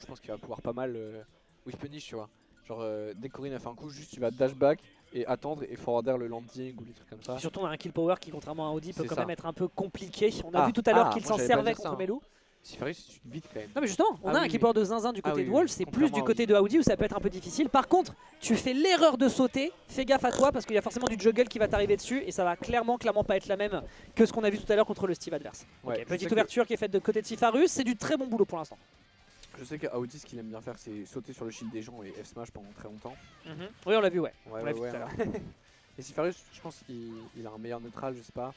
je pense qu'il va pouvoir pas mal whiff punish, tu vois. Genre dès que Corrin a fait un coup, juste tu vas dash back et attendre et forwarder le landing ou des trucs comme ça. Et surtout on a un kill power qui contrairement à Audi peut C'est quand ça. même être un peu compliqué. On a vu tout à l'heure qu'il moi, s'en j'allais pas servait dire ça, contre hein. Melou. Sifarius c'est une vite quand même. Non mais justement, on a un kill power de zinzin du côté de Wolf, c'est plus du côté de Audi où ça peut être un peu difficile. Par contre, tu fais l'erreur de sauter, fais gaffe à toi parce qu'il y a forcément du juggle qui va t'arriver dessus et ça va clairement pas être la même que ce qu'on a vu tout à l'heure contre le Steve adverse. Ouais, petite ouverture qui est faite de côté de Sifarius, c'est du très bon boulot pour l'instant. Je sais qu'Audi ce qu'il aime bien faire c'est sauter sur le shield des gens et F-smash pendant très longtemps. Oui on l'a vu, ouais. On l'a vu tout à l'heure. Et Sifarius je pense qu'il a un meilleur neutral, je sais pas.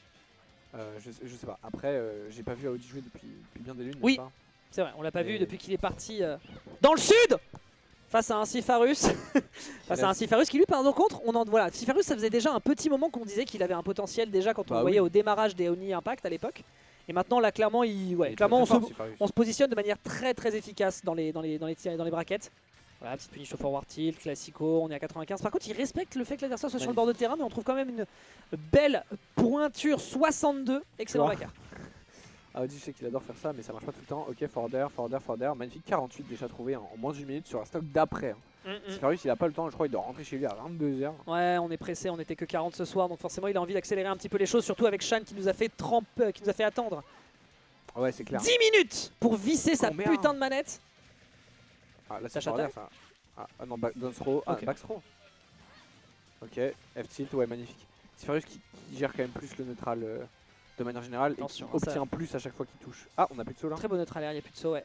Je sais pas. Après j'ai pas vu Audi jouer depuis bien des lunes. Oui. C'est vrai, on l'a pas vu depuis qu'il est parti dans le sud face à un Sifarius. Face à un Sifarius qui lui par contre, voilà, Sifarius ça faisait déjà un petit moment qu'on disait qu'il avait un potentiel déjà quand on le voyait au démarrage des Oni Impact à l'époque. Et maintenant là clairement, on se positionne de manière très efficace dans les brackets. Voilà, petite punish au forward tilt, classico, on est à 95. Par contre il respecte le fait que l'adversaire soit sur le bord de terrain, mais on trouve quand même une belle pointure 62, excellent backer. Audi, je sais qu'il adore faire ça, mais ça marche pas tout le temps. Ok, forwarder. Magnifique 48 déjà trouvé en moins d'une minute sur la stock d'après. Sifarius, il a pas le temps, je crois, il doit rentrer chez lui à 22 h. Ouais, on est pressé, on était que 40 ce soir, donc forcément il a envie d'accélérer un petit peu les choses, surtout avec Shan qui nous a fait attendre. Ouais, c'est clair. 10 minutes pour visser sa putain de manette. Ah, là c'est forwarder ça. Ah non, down throw. Ah, back throw. Ok, F-tilt, ouais, magnifique. Sifarius qui gère quand même plus le neutral. De manière générale, et qui obtient plus à chaque fois qu'il touche. Ah, on a plus de saut là. Très beau neutral, il n'y a plus de saut, ouais.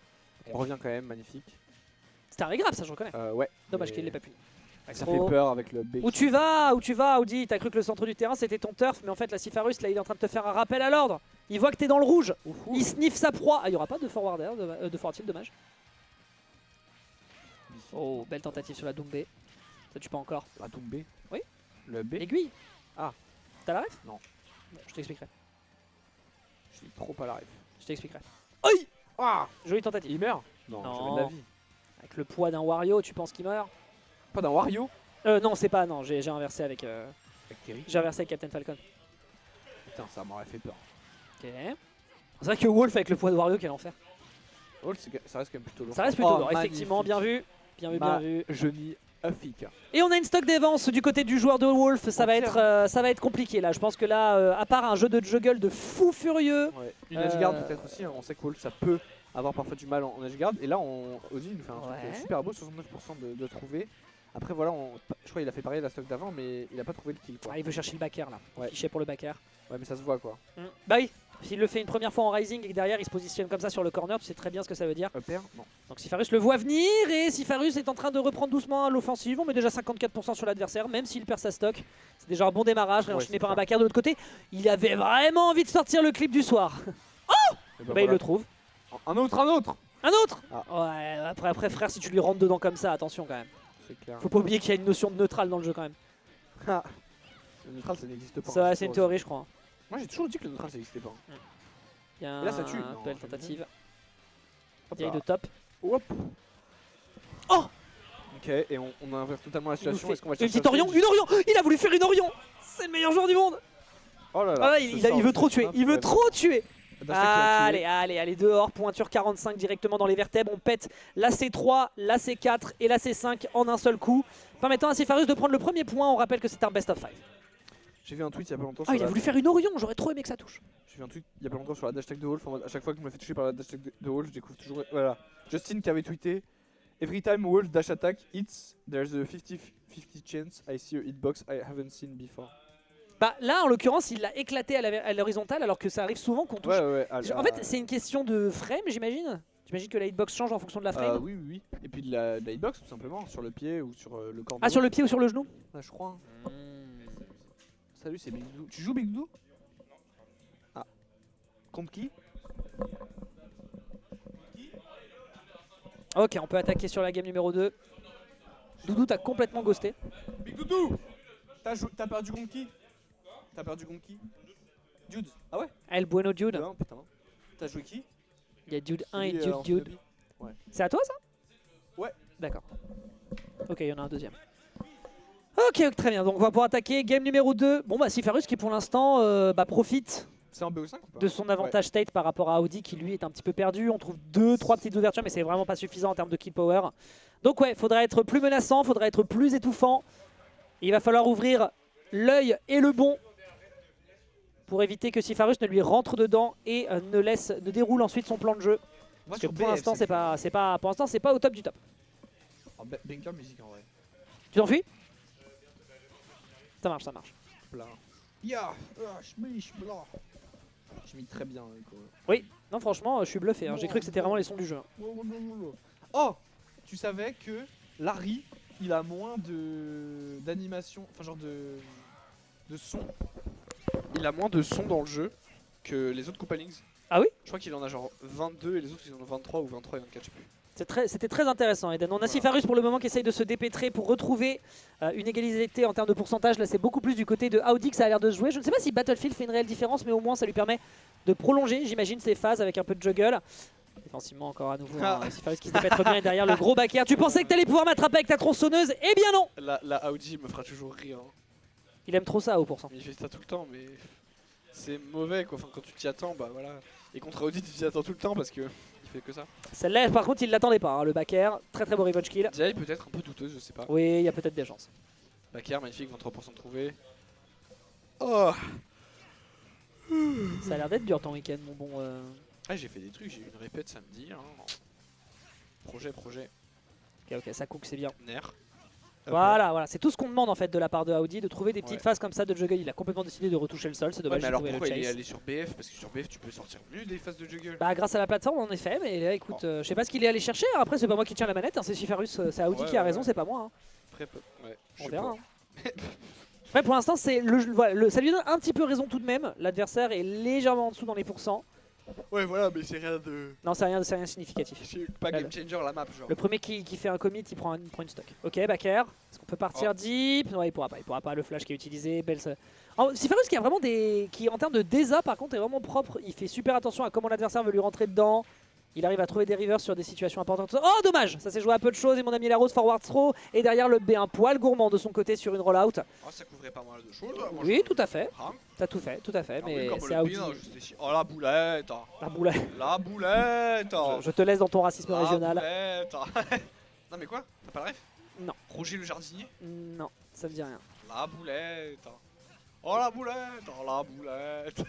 On revient quand même, magnifique. C'était un grave ça, je reconnais. Ouais. Dommage qu'il l'ait pas puni. Ça fait peur avec le B. Où tu vas, Audi? T'as cru que le centre du terrain c'était ton turf, mais en fait la Sifarius là il est en train de te faire un rappel à l'ordre. Il voit que t'es dans le rouge, il sniffe sa proie. Ah, il n'y aura pas de forwarder, de forward tilt, dommage. Oh, belle tentative sur la Doumbé. Ça tue pas encore. La Doumbé? Oui. Le B? L'aiguille. Ah. T'as la ref? Non. Bon, je t'expliquerai. Je suis trop à la ref. Je t'expliquerai. Aïe! Ah! Jolie tentative. Il meurt? Non, jamais de la vie. Avec le poids d'un Wario, tu penses qu'il meurt? Pas d'un Wario? Non, c'est pas, non, j'ai inversé avec Kerry. J'ai inversé avec Captain Falcon. Putain, ça m'aurait fait peur. Ok. C'est vrai que Wolf avec le poids de Wario, quel enfer. Wolf, ça reste quand même plutôt lourd. Ça reste plutôt lourd, effectivement, bien vu. Bien vu. Genie Afika. Et on a une stock d'avance du côté du joueur de Wolf, ça va être compliqué là. Je pense que là, à part un jeu de juggle de fou furieux. Ouais. Une edge guard peut-être aussi, hein. On sait que Wolf ça peut avoir parfois du mal en edge guard. Et là, Ozzy nous fait un truc super beau, 69% de trouver. Après voilà, je crois qu'il a fait pareil la stock d'avant, mais il a pas trouvé le kill quoi. Ah, il veut chercher le backer là, ouais. Fiché pour le backer. Ouais mais ça se voit quoi. Bah oui, s'il le fait une première fois en Rising et que derrière il se positionne comme ça sur le corner, tu sais très bien ce que ça veut dire. Non. Donc Sifarius le voit venir et Sifarius est en train de reprendre doucement à l'offensive. On met déjà 54% sur l'adversaire, même s'il perd sa stock. C'est déjà un bon démarrage, enchaîné par un backer de l'autre côté. Il avait vraiment envie de sortir le clip du soir. Oh bah voilà. Il le trouve. Un autre Ouais, après frère, si tu lui rentres dedans comme ça, attention quand même. C'est clair. Faut pas oublier qu'il y a une notion de neutral dans le jeu quand même. Le neutral ça n'existe pas. Ça c'est une théorie je crois. Moi j'ai toujours dit que le neutral ça n'existait pas. Il y a là ça tue. Belle tentative. Il y a de top. Hop. Oh. Ok, et on inverse totalement la situation. Est-ce qu'on va chercher une petite Orion? Une Orion! Il a voulu faire une Orion! C'est le meilleur joueur du monde! Oh là là. Ah, il veut trop tuer, il veut trop tuer! Allez, dehors, pointure 45 directement dans les vertèbres, on pète la C3, la C4 et la C5 en un seul coup, permettant à Sifarius de prendre le premier point. On rappelle que c'est un best of 5. J'ai vu un tweet il y a pas longtemps. Ah, il a voulu faire une Orion, j'aurais trop aimé que ça touche. J'ai vu un tweet il y a pas longtemps sur la dash tag de Wolf. À chaque fois que je me fais toucher par la dash tag de Wolf, je découvre toujours. Voilà. Justin qui avait tweeté Every time Wolf dash attack hits, there's a 50-50 chance I see a hitbox I haven't seen before. Bah là en l'occurrence il l'a éclaté à l'horizontale alors que ça arrive souvent qu'on touche. En fait c'est une question de frame j'imagine. J'imagine que la hitbox change en fonction de la frame. Oui. Et puis de la hitbox tout simplement, sur le pied ou sur le corps. Ah sur le pied ou sur le genou? Je crois. Salut c'est Big Doudou. Tu joues Big Doudou? Ah. Contre qui? Ok, on peut attaquer sur la game numéro 2. Doudou t'as complètement ghosté. Big Doudou, t'as perdu contre qui? T'as perdu contre qui? Dude. Ah ouais? El Bueno Dude. Non, putain. T'as joué qui? Il y a Dude 1 et Dude. Ouais. C'est à toi ça? Ouais. D'accord. Ok, il y en a un deuxième. Ok, très bien. Donc on va pouvoir attaquer game numéro 2. Bon bah Sifarius qui pour l'instant profite C'est en BO5 ou pas? de son avantage state par rapport à Audi qui lui est un petit peu perdu. On trouve 2-3 petites ouvertures mais c'est vraiment pas suffisant en termes de kill power. Donc ouais, faudrait être plus menaçant, faudrait être plus étouffant. Il va falloir ouvrir l'œil et le bon pour éviter que Sifarus ne lui rentre dedans et ne déroule ensuite son plan de jeu. Parce que pour l'instant c'est pas au top du top. Brinker musique en vrai. Tu t'enfuis? Ça marche, ça marche. Ya, je mis très bien. Oui, non franchement je suis bluffé, hein. J'ai cru que c'était vraiment les sons du jeu. Oh, tu savais que Larry, il a moins d'animation, enfin genre de son. Il a moins de son dans le jeu que les autres Koopalings. Ah oui? Je crois qu'il en a genre 22 et les autres ils en ont 23 ou 23 et 24, je sais plus. C'était très intéressant, Eden. On a Sifarus pour le moment qui essaye de se dépêtrer pour retrouver une égalité en termes de pourcentage. Là, c'est beaucoup plus du côté de Audi que ça a l'air de se jouer. Je ne sais pas si Battlefield fait une réelle différence, mais au moins ça lui permet de prolonger, j'imagine, ses phases avec un peu de juggle. Défensivement, encore à nouveau, Sifarus qui se dépêtre bien et derrière le gros backer. Tu pensais que tu allais pouvoir m'attraper avec ta tronçonneuse? Eh bien non! La Audi me fera toujours rire. Hein. Il aime trop ça, au pourcent. Il fait ça tout le temps, mais c'est mauvais quoi. Enfin, quand tu t'y attends, bah voilà. Et contre Audi, tu t'y attends tout le temps parce que il fait que ça. Celle-là, par contre, il l'attendait pas, hein, le backer. Très très beau revenge kill. Diaye peut-être un peu douteuse, je sais pas. Oui, il y a peut-être des chances. Backer, magnifique, 23% de trouvé. Oh! Ça a l'air d'être dur ton week-end, mon bon. Ah, j'ai fait des trucs, j'ai eu une répète samedi. Hein. Projet. Ok, ça cook, c'est bien. Nerf. Voilà, c'est tout ce qu'on demande en fait de la part de Audi, de trouver des petites phases comme ça de juggle. Il a complètement décidé de retoucher le sol, c'est dommage. Mais alors pourquoi il est allé sur BF? Parce que sur BF tu peux sortir mieux des phases de juggle. Bah grâce à la plateforme en effet, mais là écoute, je sais pas ce qu'il est allé chercher. Après c'est pas moi qui tiens la manette, hein, c'est Sifarus, c'est Audi qui a raison, c'est pas moi. Hein. Après, on verra. Hein. Après pour l'instant c'est ça lui donne un petit peu raison tout de même. L'adversaire est légèrement en dessous dans les pourcents. Ouais voilà, mais c'est rien de... Non, c'est rien significatif. C'est pas game changer la map genre. Le premier qui fait un commit, il prend une stock. Ok, backer. Est-ce qu'on peut partir deep? Ouais, il pourra pas. Le flash qui est utilisé, belle... Sifarus qui a vraiment qui en termes de désa par contre est vraiment propre. Il fait super attention à comment l'adversaire veut lui rentrer dedans. Il arrive à trouver des rivers sur des situations importantes. Oh dommage, ça s'est joué à peu de choses et mon ami Larose forward throw et derrière le B un poil gourmand de son côté sur une rollout. Oh ça couvrait pas mal de choses. Oui tout à fait. T'as tout fait, mais c'est Audi. Oh la boulette. La boulette. Je te laisse dans ton racisme régional. Non mais quoi? T'as pas le ref? Non. Roger le jardinier? Non, ça me dit rien. La boulette. Oh la boulette. Oh la boulette.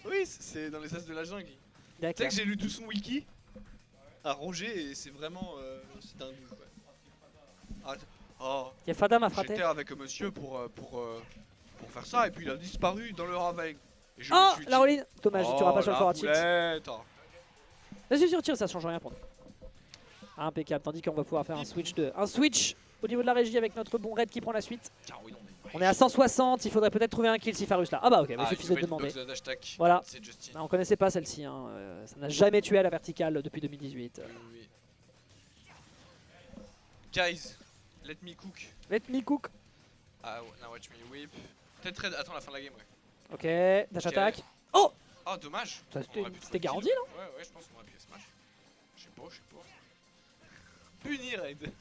Oui c'est dans les as de la jungle. Tu sais que j'ai lu tout son wiki à Roger et c'est vraiment c'est dingue quoi. Il y a Fada m'a frappé. J'étais avec monsieur pour faire ça et puis il a disparu dans le ravin. Oh la rolline. Dommage, tu tueras pas sur le forward tilt. Vas-y sur tir, ça change rien pour nous. Impeccable, tandis qu'on va pouvoir faire un switch au niveau de la régie avec notre bon Red qui prend la suite. On est à 160, il faudrait peut-être trouver un kill Sifarus là. Ah bah ok, il suffisait de demander. Voilà, on connaissait pas celle-ci, hein. Ça n'a jamais tué à la verticale depuis 2018. Oui. Guys, let me cook. Let me cook. Ah now watch me whip. Peut-être attends la fin de la game ouais. Ok, dash attack. Oh! Oh dommage. C'était garanti non? Ouais je pense qu'on aurait pu smash. Je sais pas. Puni Raid.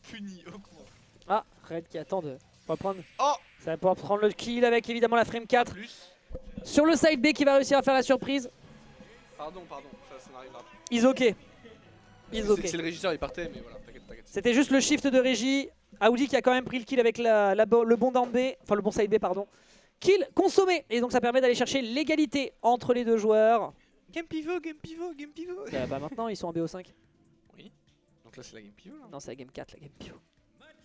Puni au courant. Ah, Red qui attend de reprendre. Oh! Ça va pouvoir prendre le kill avec évidemment la frame 4. Plus. Sur le side B qui va réussir à faire la surprise. Pardon, ça n'arrivera pas. Is ok. C'est le régisseur, il partait, mais voilà, t'inquiète. C'était juste le shift de régie. Audi qui a quand même pris le kill avec le bon down B, enfin le bon side B pardon. Kill consommé et donc ça permet d'aller chercher l'égalité entre les deux joueurs. Game pivot. Bah maintenant ils sont en BO5. Oui. Donc là c'est la game pivot là. Non c'est la game 4 la game pivot.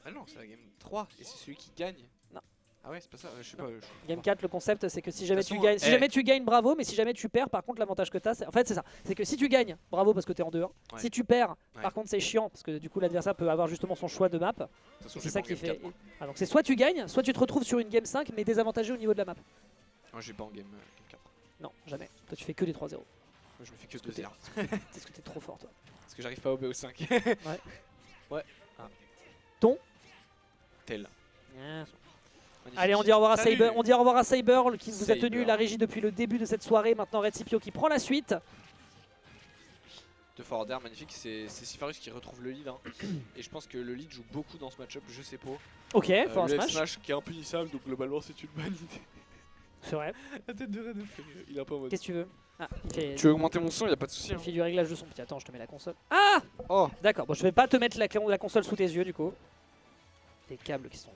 Ah non c'est la game 3 et c'est celui qui gagne. Non. Ah ouais c'est pas ça, je sais pas. Game 4 le concept c'est que si jamais tu gagnes, jamais tu gagnes bravo, mais si jamais tu perds par contre l'avantage que tu as, en fait c'est ça, c'est que si tu gagnes bravo parce que tu es en 2-1, si tu perds par contre c'est chiant parce que du coup l'adversaire peut avoir justement son choix de map. C'est ça qui fait. Ah, donc c'est soit tu gagnes, soit tu te retrouves sur une game 5 mais désavantagé au niveau de la map. Moi j'ai pas en game 4. Non jamais, toi tu fais que des 3-0. Je me fais que 2-0. Parce que t'es trop fort toi. Parce que j'arrive pas au BO5. Ouais. Ah. Ton Tel. Allez, on dit au revoir à Saber. On dit au revoir à Saber qui vous a tenu la régie depuis le début de cette soirée. Maintenant Red Scipio qui prend la suite. De forward magnifique, c'est Sifarus qui retrouve le lead. Hein. Et je pense que le lead joue beaucoup dans ce match-up, je sais pas. Ok, le smash. smash qui est impunissable, donc globalement c'est une bonne idée. C'est vrai. La tête de Red, il a pas en mode. Qu'est-ce que tu veux? Ah, Tu veux augmenter mon son, y a pas de souci. Il fait du réglage de son. Petit, attends, je te mets la console. Ah! Oh! D'accord, bon, je vais pas te mettre la console sous tes yeux du coup. Des câbles qui sont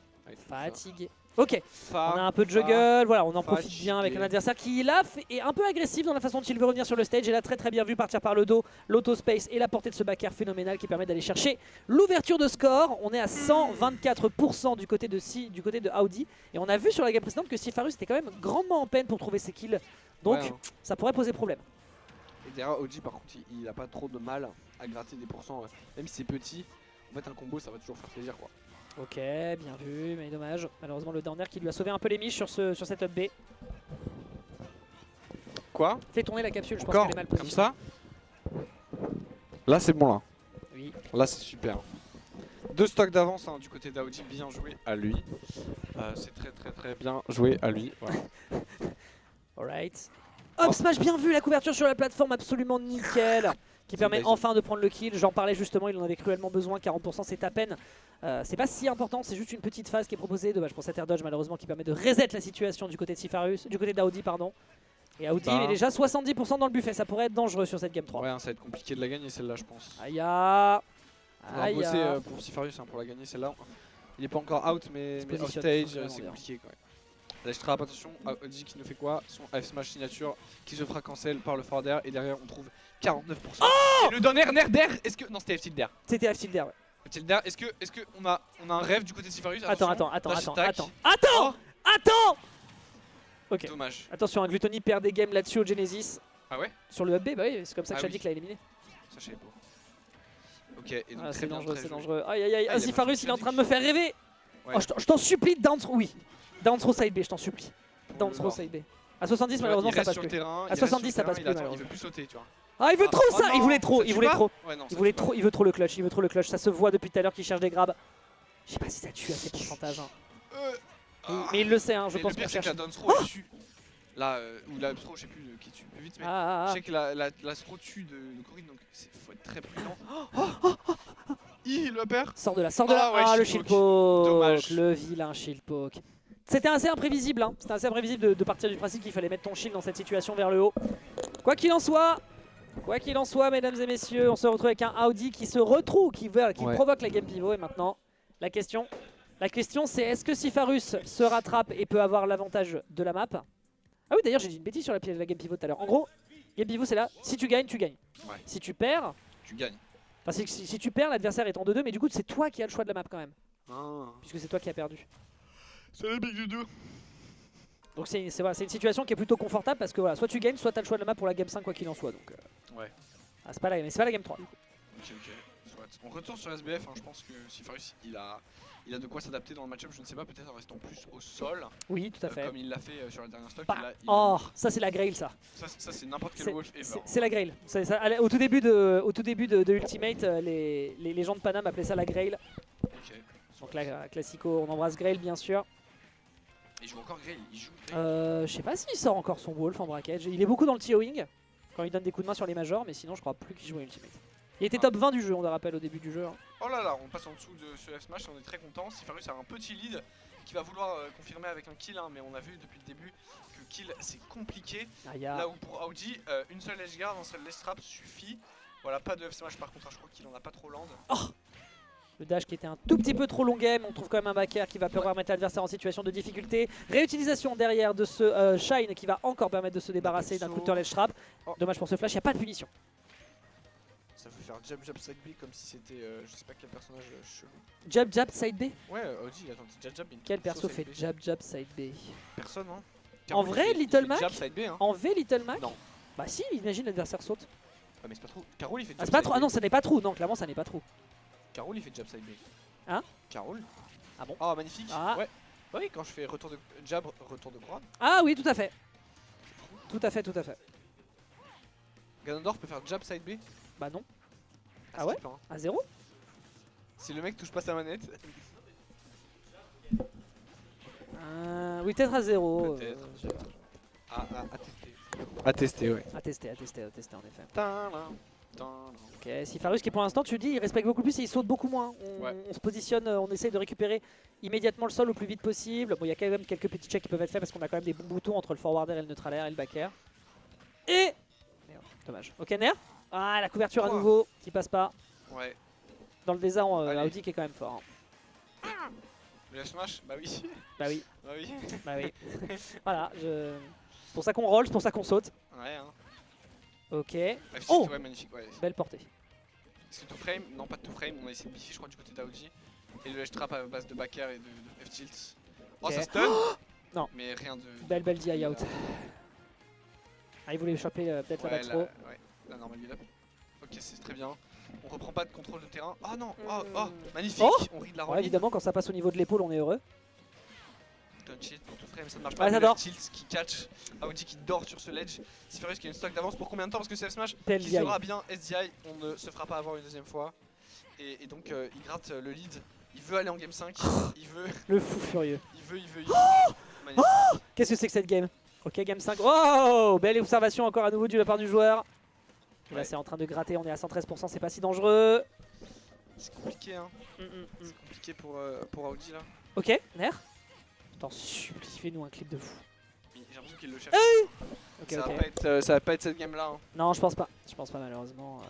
fatigués. Ok, on a un peu de juggle, voilà, on en profite bien avec un adversaire qui là est un peu agressif dans la façon dont il veut revenir sur le stage. Et là, très bien vu partir par le dos, l'autospace et la portée de ce back air phénoménal qui permet d'aller chercher l'ouverture de score. On est à 124% du côté de Audi. Et on a vu sur la game précédente que Sifarus était quand même grandement en peine pour trouver ses kills. Donc ça pourrait poser problème. Et derrière Audi par contre il a pas trop de mal à gratter des pourcents, même si c'est petit. En fait un combo ça va toujours faire plaisir quoi. Ok, bien vu, mais dommage. Malheureusement le down air qui lui a sauvé un peu les miches sur cette up B. Quoi? Fais tourner la capsule, je pense qu'elle est mal positionnée. Comme ça? Là c'est bon là. Oui. Là c'est super. 2 stocks d'avance du côté d'Audi, bien joué à lui. C'est très bien joué à lui. Voilà. Alright. Hop smash, bien vu, la couverture sur la plateforme absolument nickel. Qui permet enfin de prendre le kill. J'en parlais justement, il en avait cruellement besoin. 40% c'est à peine. C'est pas si important, c'est juste une petite phase qui est proposée. Dommage pour cet air dodge malheureusement qui permet de reset la situation du côté de Sifarus, du côté d'Audi pardon. Et Audi est déjà 70% dans le buffet, ça pourrait être dangereux sur cette game 3. Ouais, ça va être compliqué de la gagner celle-là je pense. Aïe. On va bosser pour Sifarus pour la gagner celle-là. Il est pas encore out mais off stage c'est compliqué quand même. Là je trappe, attention, Audi qui nous fait quoi? Son F smash signature qui se fera cancel par le forward et derrière on trouve 49%. Oh et le dernier d'air, est-ce que... Non c'était F tilde. C'était F tilde, ouais. F tilde, est-ce que on a un rêve du côté de Sifarus? Attends. Ok. Dommage. Attention, Gluttony perd des games là-dessus au Genesis. Ah ouais? Sur le hub B, bah oui, c'est comme ça que Shadik l'a éliminé. Ça je savais pas. Ok, et donc c'est dangereux, c'est dangereux. Aïe, Sifarus il est en train de me faire rêver. Oh, je t'en supplie, down throw, oui. Down throw side B, je t'en supplie. Down throw side B. À 70 malheureusement ça passe plus. À 70 ça passe plus malheureusement. Il veut plus sauter, tu vois. Ah il veut trop ça, il voulait trop, il veut trop le clutch, ça se voit depuis tout à l'heure qu'il cherche des grabs. Je sais pas si ça tue à ces pourcentages. Mais il le sait, je pense qu'on cherche. La down throw dessus. Là, ou la throw, je sais plus qui tue plus vite, mais je sais que la throw tue de Corinne, donc faut être très prudent. Il le perd. Sors de là. Ah le shield poke. Dommage. Le vilain shield poke. C'était assez imprévisible, C'était assez imprévisible de partir du principe qu'il fallait mettre ton shield dans cette situation vers le haut. Quoi qu'il en soit, mesdames et messieurs, on se retrouve avec un Audi qui se retrouve, qui provoque la game pivot. Et maintenant, la question c'est est-ce que Sifarus se rattrape et peut avoir l'avantage de la map? Ah oui, d'ailleurs j'ai dit une bêtise sur la game pivot tout à l'heure. En gros, game pivot c'est là, si tu gagnes, tu gagnes. Ouais. Si tu perds, tu gagnes. Enfin, si tu perds, l'adversaire est en 2-2, mais du coup c'est toi qui as le choix de la map quand même. Puisque c'est toi qui as perdu. C'est le big dudu. Donc c'est une situation qui est plutôt confortable parce que voilà, soit tu gagnes, soit tu as le choix de la map pour la game 5 quoi qu'il en soit. Donc, ouais. Ah, c'est pas la game 3 du coup. Ok. On retourne sur SBF, je pense que Sifarus il a de quoi s'adapter dans le match-up, je ne sais pas, peut-être en restant plus au sol. Oui, tout à fait. Comme il l'a fait sur la dernière stock. Ça c'est la Grail ça. Ça c'est n'importe quel wolf ever. C'est la Grail. Au tout début de Ultimate, les gens de Paname appelaient ça la Grail. Ok. Donc là, classico, on embrasse Grail bien sûr. Il joue encore Grail, il joue Grail. Je sais pas s'il sort encore son wolf en bracket. Il est beaucoup dans le TOing quand il donne des coups de main sur les majors, mais sinon je crois plus qu'il joue à Ultimate. Il était top 20 du jeu, on le rappelle au début du jeu. Oh là là, on passe en dessous de ce F-Smash, on est très content. Sifarus a un petit lead qui va vouloir confirmer avec un kill, mais on a vu depuis le début que kill c'est compliqué. Là où pour Audi, une seule edge guard, un seul ledge trap suffit. Voilà, pas de F-Smash par contre, je crois qu'il en a pas trop land. Le dash qui était un tout petit peu trop long game, on trouve quand même un back air qui va pouvoir mettre l'adversaire en situation de difficulté. Réutilisation derrière de ce Shine qui va encore permettre de se débarrasser d'un counter ledge trap. Dommage pour ce flash, il n'y a pas de punition. Ça veut faire jab side B comme si c'était je sais pas quel personnage chelou. Jab side B? Ouais, Audi il a tenté jab. Quel perso fait jab side B? Personne hein. En vrai Little Mac? Hein. En V Little Mac? Non. Bah si, imagine l'adversaire saute. Ah mais c'est pas trop. Carole il fait jab side B. Ah non, ça n'est pas true, non clairement ça n'est pas true. Carole il fait jab side B. Hein? Carole. Ah bon? Oh magnifique. Ouais. Oui quand je fais retour de jab, retour de croix. Ah oui tout à fait. Tout à fait. Ganondorf peut faire jab side B? Bah non. Ah ouais? À 0? Si le mec touche pas sa manette. Oui peut-être à 0. Peut-être. À tester. À tester, ouais. À tester en effet. Ok, Sifarus qui pour l'instant tu dis il respecte beaucoup plus et il saute beaucoup moins. On se positionne, on essaye de récupérer immédiatement le sol au plus vite possible. Bon il y a quand même quelques petits checks qui peuvent être faits parce qu'on a quand même des bons boutons entre le forward air et le neutral air et le back air. Et... Merde, dommage. Ok Ner. Ah la couverture à nouveau qui passe pas. Ouais. Dans le désert, Audi qui est quand même fort. Hein. Le smash. Bah oui. Bah oui. Bah oui. Bah oui. Voilà, c'est pour ça qu'on roll, c'est pour ça qu'on saute. Ouais hein. Ok. Oh ouais, magnifique, ouais. Belle portée. Est-ce que tout frame? Non, pas de tout frame. On a essayé de biffer, je crois, du côté d'Audi. Et le edge trap à base de back air et de F-tilt. Oh, ça stun. Non. Mais rien de... Belle DI out. Ah, il voulait choper peut-être la back throw. Ouais, la normal build up. Ok, c'est très bien. On reprend pas de contrôle de terrain. Oh non, magnifique. On rit de la ouais, évidemment, quand ça passe au niveau de l'épaule, on est heureux. Cheat pour tout frame, ça ne marche pas. Ouais, ça dort. Tilt qui catch, Audi qui dort sur ce ledge. Sifarus qui a une stock d'avance pour combien de temps? Parce que c'est F-Smash qui sera bien SDI, on ne se fera pas avoir une deuxième fois. Et donc il gratte le lead, il veut aller en game 5, il veut... Le fou furieux. Il veut. Magnifique. Qu'est-ce que c'est que cette game? Ok, game 5. Oh, belle observation encore à nouveau de la part du joueur. Là c'est en train de gratter, on est à 113%, c'est pas si dangereux. C'est compliqué hein. C'est compliqué pour Audi là. Ok, Ner. T'en supplie, fais-nous un clip de fou. J'ai l'impression qu'il le cherche. Ça va pas être cette game là. Hein. Non, je pense pas malheureusement.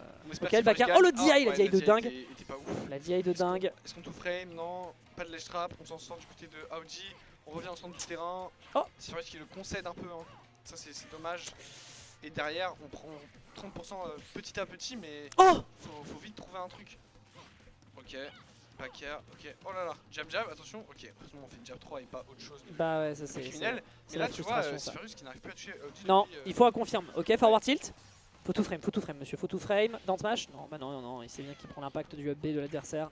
Ok, le back air. Oh le DI, la DI de dingue. Était pas ouf. La DI de dingue. Est-ce qu'on tout frame? Non, pas de ledge trap, on s'en sort du côté de Audi. On revient au centre du terrain. Oh, c'est vrai qu'il le concède un peu. Hein. Ça c'est dommage. Et derrière, on prend 30% petit à petit, mais faut vite trouver un truc. Ok. Back air, ok, oh là là, jab, attention, ok, heureusement on fait jab 3 et pas autre chose de bah ouais, ça c'est criminel. Mais là tu vois, Sifarus qui n'arrive plus à tuer Audi. Non, il faut un confirme, ok, forward tilt. Faut tout frame monsieur, faut tout frame. Down smash, non, bah non, il sait bien qu'il prend l'impact du up B de l'adversaire.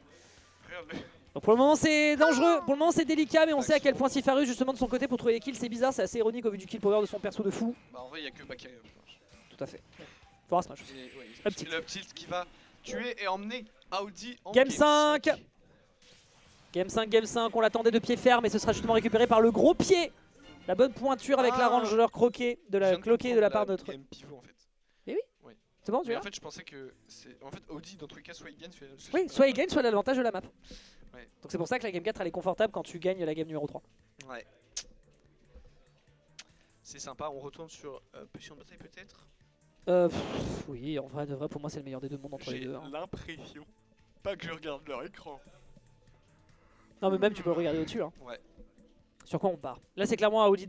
Donc pour le moment c'est dangereux, pour le moment c'est délicat, mais on sait à quel point Sifarus justement de son côté pour trouver les kills c'est bizarre, c'est assez ironique au vu du kill power de son perso de fou. Bah en vrai il n'y a que back air. Tout à fait. Forward smash. Up tilt qui va tuer et emmener Audi en game 5. Game 5, on l'attendait de pied ferme et ce sera justement récupéré par le gros pied. La bonne pointure avec la ranger cloquée de la part de notre... pivot en fait. Eh oui. C'est bon, tu vois. En fait je pensais que c'est... En fait Audi dans tous les cas soit il gagne soit il gagne soit l'avantage de la map. Ouais. Donc c'est pour ça que la game 4 elle est confortable quand tu gagnes la game numéro 3. Ouais. C'est sympa, on retourne sur position de bataille peut-être. Oui, en vrai de vrai pour moi c'est le meilleur des deux mondes entre les deux. J'ai l'impression, pas que je regarde leur écran. Non mais même tu peux le regarder au-dessus. Hein. Ouais. Sur quoi on part? Là c'est clairement Audi de